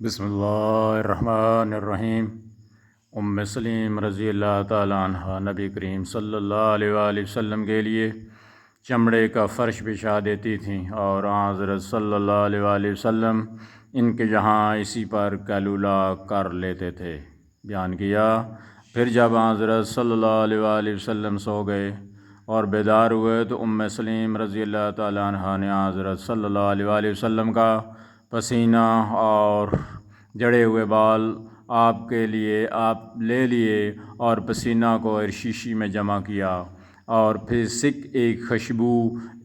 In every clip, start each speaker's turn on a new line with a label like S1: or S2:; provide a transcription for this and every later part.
S1: بسم اللہ الرحمن الرحیم۔ سلیم رضی اللہ تعالیٰ عنہ نبی کریم صلی اللہ علیہ وآلہ وسلم کے لیے چمڑے کا فرش بچھا دیتی تھیں اور حضرت صلی اللہ علیہ وآلہ وسلم ان کے جہاں اسی پر قیلولہ کر لیتے تھے۔ بیان کیا، پھر جب حضرت صلی اللہ علیہ وآلہ وسلم سو گئے اور بیدار ہوئے تو سلیم رضی اللہ تعالیٰ عنہ نے حضرت صلی اللہ علیہ وآلہ وسلم کا پسینہ اور جڑے ہوئے بال آپ لے لیے اور پسینہ کو شیشی میں جمع کیا اور پھر سکھ ایک خوشبو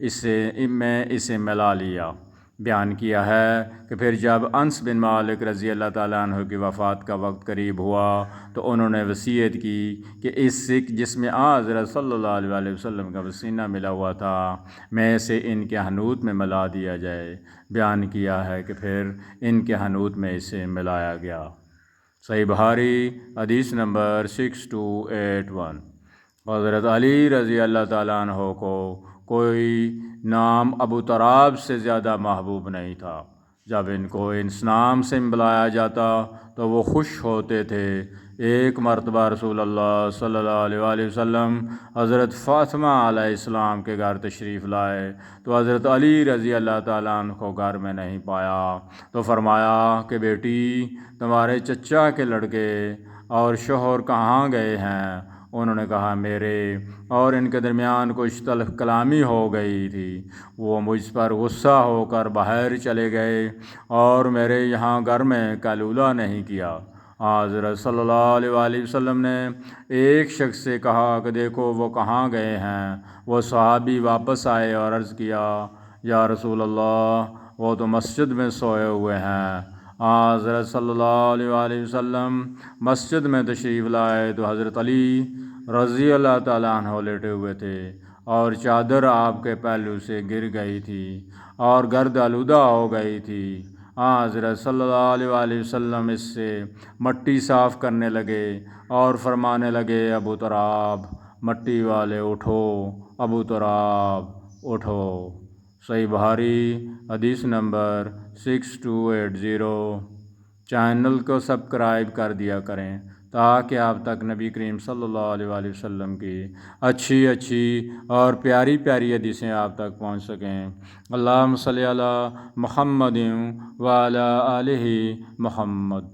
S1: اسے ملا لیا۔ بیان کیا ہے کہ پھر جب انس بن مالک رضی اللہ تعالیٰ عنہ کی وفات کا وقت قریب ہوا تو انہوں نے وصیت کی کہ اس سکھ جس میں حضرت صلی اللہ علیہ وآلہ وسلم کا پسینہ ملا ہوا تھا میں اسے ان کے حنوط میں ملا دیا جائے۔ بیان کیا ہے کہ پھر ان کے حنوط میں اسے ملایا گیا۔ صحیح بخاری حدیث نمبر 6281۔ حضرت علی رضی اللہ تعالیٰ عنہ کو کوئی نام ابو تراب سے زیادہ محبوب نہیں تھا۔ جب ان کو اس نام سے بلایا جاتا تو وہ خوش ہوتے تھے۔ ایک مرتبہ رسول اللہ صلی اللہ علیہ وآلہ وسلم حضرت فاطمہ علیہ السلام کے گھر تشریف لائے تو حضرت علی رضی اللہ تعالیٰ عنہ کو گھر میں نہیں پایا تو فرمایا کہ بیٹی، تمہارے چچا کے لڑکے اور شوہر کہاں گئے ہیں؟ انہوں نے کہا میرے اور ان کے درمیان کچھ تلخ کلامی ہو گئی تھی، وہ مجھ پر غصہ ہو کر باہر چلے گئے اور میرے یہاں گھر میں قیلولہ نہیں کیا۔ حضرت صلی اللہ علیہ وآلہ وسلم نے ایک شخص سے کہا کہ دیکھو وہ کہاں گئے ہیں۔ وہ صحابی واپس آئے اور عرض کیا یا رسول اللہ، وہ تو مسجد میں سوئے ہوئے ہیں۔ حضرت صلی اللہ علیہ وآلہ وسلم مسجد میں تشریف لائے تو حضرت علی رضی اللہ تعالیٰ عنہ لیٹے ہوئے تھے اور چادر آپ کے پہلو سے گر گئی تھی اور گرد آلودہ ہو گئی تھی۔ حضرت صلی اللہ علیہ وآلہ وسلم اس سے مٹی صاف کرنے لگے اور فرمانے لگے ابو تراب، مٹی والے اٹھو، ابو تراب اٹھو۔ صحیح بخاری حدیث نمبر 6280۔ چینل کو سبسکرائب کر دیا کریں تاکہ آپ تک نبی کریم صلی اللہ علیہ وآلہ وسلم کی اچھی اور پیاری حدیثیں آپ تک پہنچ سکیں۔ اللہم صلی علی محمد وعلی آلہ محمد۔